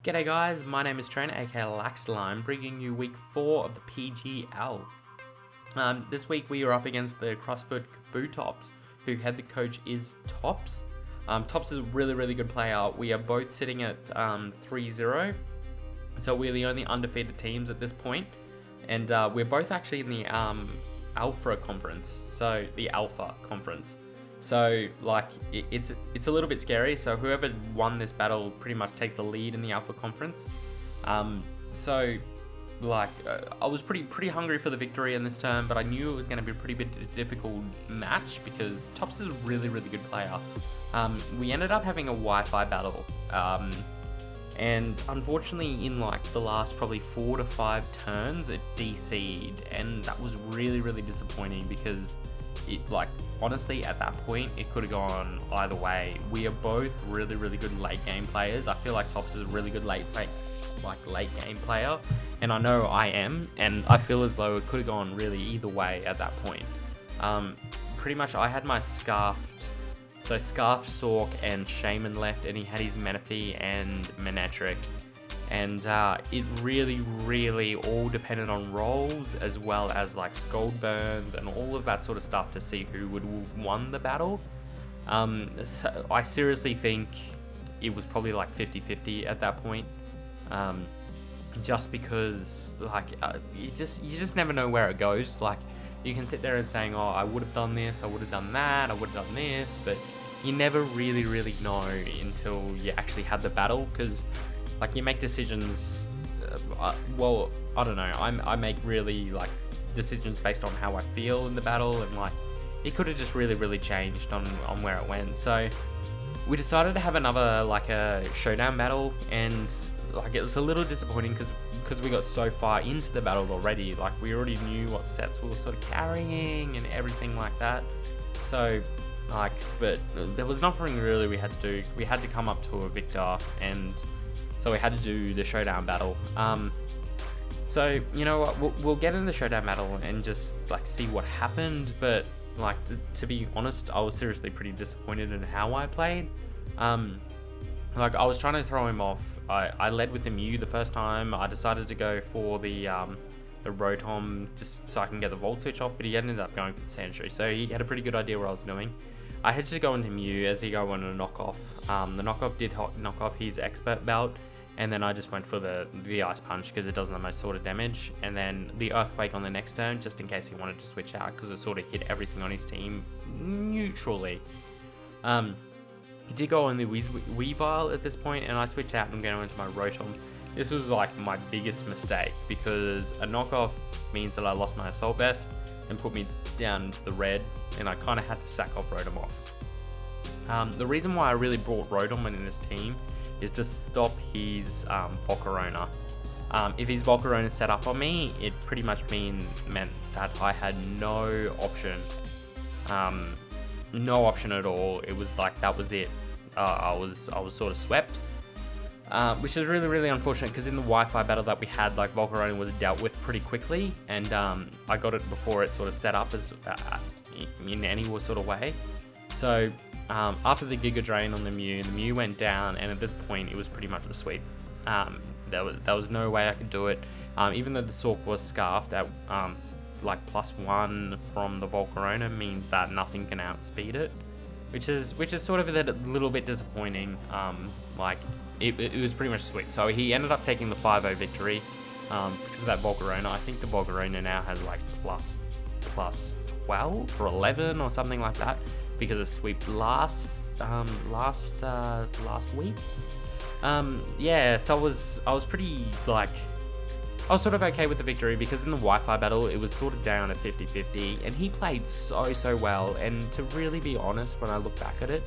G'day guys, my name is Trent, aka LaxLime, bringing you week 4 of the PGL. This week we are up against the Krustford Kabutops, who head the coach is Tops. Tops is a really good player. We are both sitting at 3-0, so we're the only undefeated teams at this point, and we're both actually in the Alpha Conference, so the Alpha Conference. So like it's a little bit scary. So whoever won this battle pretty much takes the lead in the Alpha Conference. So like I was pretty hungry for the victory in this turn, but I knew it was going to be a pretty bit difficult match because Tops is a really good player. We ended up having a Wi-Fi battle, and unfortunately in like the last probably 4 to 5 turns it DC'd, and that was really disappointing because it, like, honestly, at that point, it could have gone either way. We are both really good late game players. I feel like Tops is a really good late game player, and I know I am, and I feel as though it could have gone really either way at that point. Pretty much, I had my Scarfed, so Scarf, Sork, and Shaman left, and he had his Menifee and Manectric. And it really all depended on rolls as well as like Scald Burns and all of that sort of stuff to see who would won the battle. So I seriously think it was probably like 50-50 at that point, just because like you just never know where it goes. Like you can sit there and saying, oh, I would have done this, I would have done that, I would have done this, but you never really know until you actually have the battle, because like you make decisions, well, I don't know, I make really like decisions based on how I feel in the battle, and like it could have just really changed on where it went. So we decided to have another like a showdown battle, and like it was a little disappointing because we got so far into the battle already. Like we already knew what sets we were sort of carrying and everything like that. So like, but there was nothing really we had to do. We had to come up to a victor, and so we had to do the showdown battle. So you know what, we'll get in the showdown battle and just like see what happened. But like to be honest, I was seriously pretty disappointed in how I played. Like I was trying to throw him off. I led with the Mew the first time. I decided to go for the Rotom just so I can get the Volt Switch off, but he ended up going for the Sandshrew. So he had a pretty good idea what I was doing. I had to go into Mew as he go on a knockoff. The knockoff did knock off his Expert Belt, and then I just went for the Ice Punch because it does the most sort of damage, and then the Earthquake on the next turn just in case he wanted to switch out because it sort of hit everything on his team neutrally. He did go on the Weavile at this point, and I switched out and going into my Rotom. This was like my biggest mistake because a knockoff means that I lost my Assault Vest and put me down into the red, and I kind of had to sack off Rotom off. The reason why I really brought Rotom in this team is to stop his Volcarona. If his Volcarona set up on me, it pretty much meant that I had no option. No option at all. It was like that was it. I was sort of swept, which is really unfortunate because in the Wi-Fi battle that we had, like Volcarona was dealt with pretty quickly, and I got it before it sort of set up as in any sort of way. So after the Giga Drain on the Mew went down, and at this point it was pretty much a sweep. There was no way I could do it, even though the Sork was scarfed at like +1 from the Volcarona means that nothing can outspeed it, which is sort of a little bit disappointing. Like it was pretty much sweet. So he ended up taking the 5-0 victory because of that Volcarona. I think the Volcarona now has like plus 12 or 11 or something like that because of sweep last week. Yeah, so I was pretty like, I was sort of okay with the victory because in the Wi-Fi battle, it was sort of down at 50-50, and he played so well, and to really be honest, when I look back at it,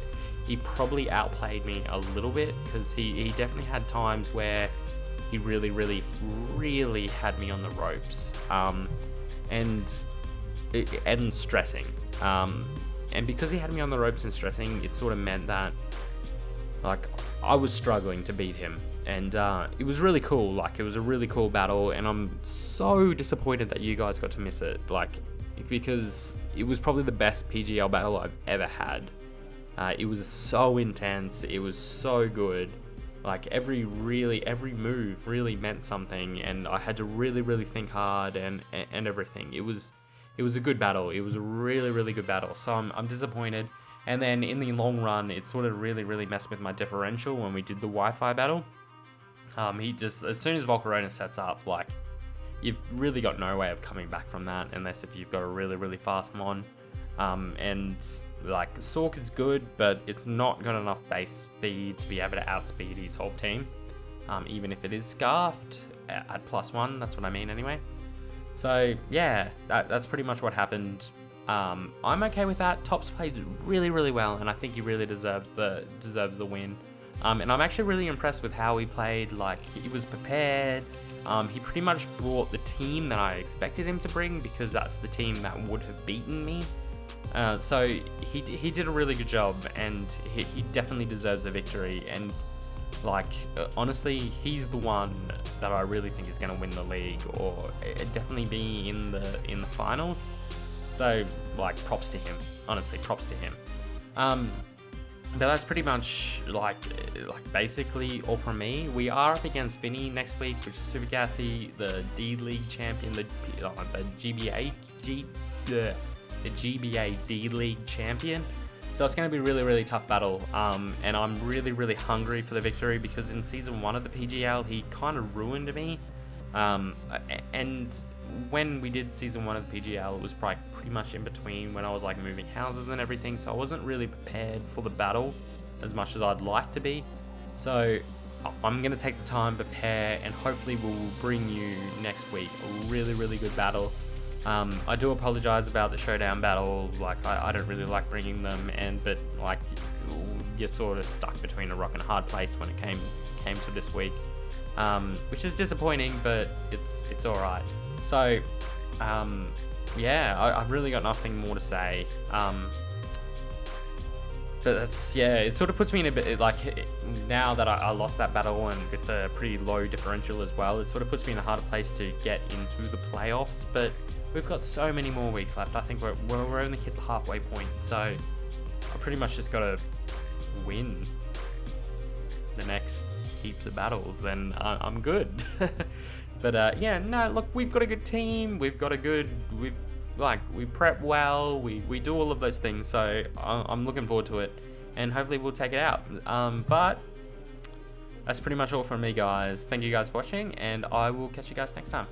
he probably outplayed me a little bit because he definitely had times where he really had me on the ropes, and stressing. And because he had me on the ropes and stressing, it sort of meant that like I was struggling to beat him. And it was really cool. Like it was a really cool battle, and I'm so disappointed that you guys got to miss it. Like because it was probably the best PGL battle I've ever had. It was so intense. It was so good. Like every move really meant something, and I had to really think hard and everything. It was a good battle. It was a really good battle. So I'm disappointed. And then in the long run, it sort of really messed with my differential when we did the Wi-Fi battle. He just, as soon as Volcarona sets up, like, you've really got no way of coming back from that unless if you've got a really fast mon. And like Sork is good, but it's not got enough base speed to be able to outspeed his whole team. Even if it is scarfed at +1, that's what I mean anyway. So yeah, that's pretty much what happened. I'm okay with that. Tops played really well, and I think he really deserves the win. And I'm actually really impressed with how he played. Like, he was prepared. He pretty much brought the team that I expected him to bring, because that's the team that would have beaten me. So he did a really good job, and he definitely deserves the victory. And like, honestly, he's the one that I really think is going to win the league, or definitely be in the finals. So like, props to him. Honestly, props to him. But that's pretty much like basically all from me. We are up against Vinny next week, which is SupahGassy, the D League champion, the GBA D League champion. So it's going to be a really tough battle. And I'm really hungry for the victory, because in season 1 of the PGL, he kind of ruined me. And when we did season 1 of the PGL, it was pretty much in between when I was like moving houses and everything, so I wasn't really prepared for the battle as much as I'd like to be. So I'm going to take the time, prepare, and hopefully we'll bring you next week a really good battle. I do apologize about the Showdown battle. Like, I don't really like bringing them, but like, you're sort of stuck between a rock and a hard place when it came to this week, which is disappointing, but it's all right. So, yeah, I've really got nothing more to say. But that's, yeah, it sort of puts me in a bit, like, now that I lost that battle, and with a pretty low differential as well, it sort of puts me in a harder place to get into the playoffs. But we've got so many more weeks left. I think we're only hit the halfway point, so I pretty much just got to win the next heaps of battles, and I'm good. But yeah, no, look, we've got a good team. We prep well. We do all of those things. So I'm looking forward to it, and hopefully we'll take it out. But that's pretty much all from me, guys. Thank you guys for watching, and I will catch you guys next time.